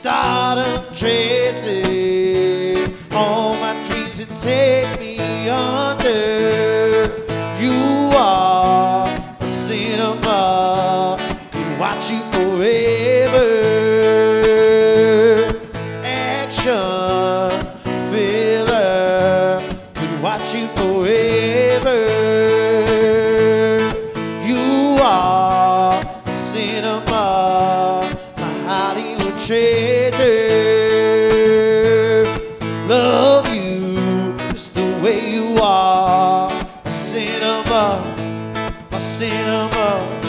stardom chasing all my dreams and take me under. You are a cinema, could watch you forever. Action filler, could watch you forever. You are a cinema, my Hollywood treasure. Love you just the way you are. A cinema, my cinema.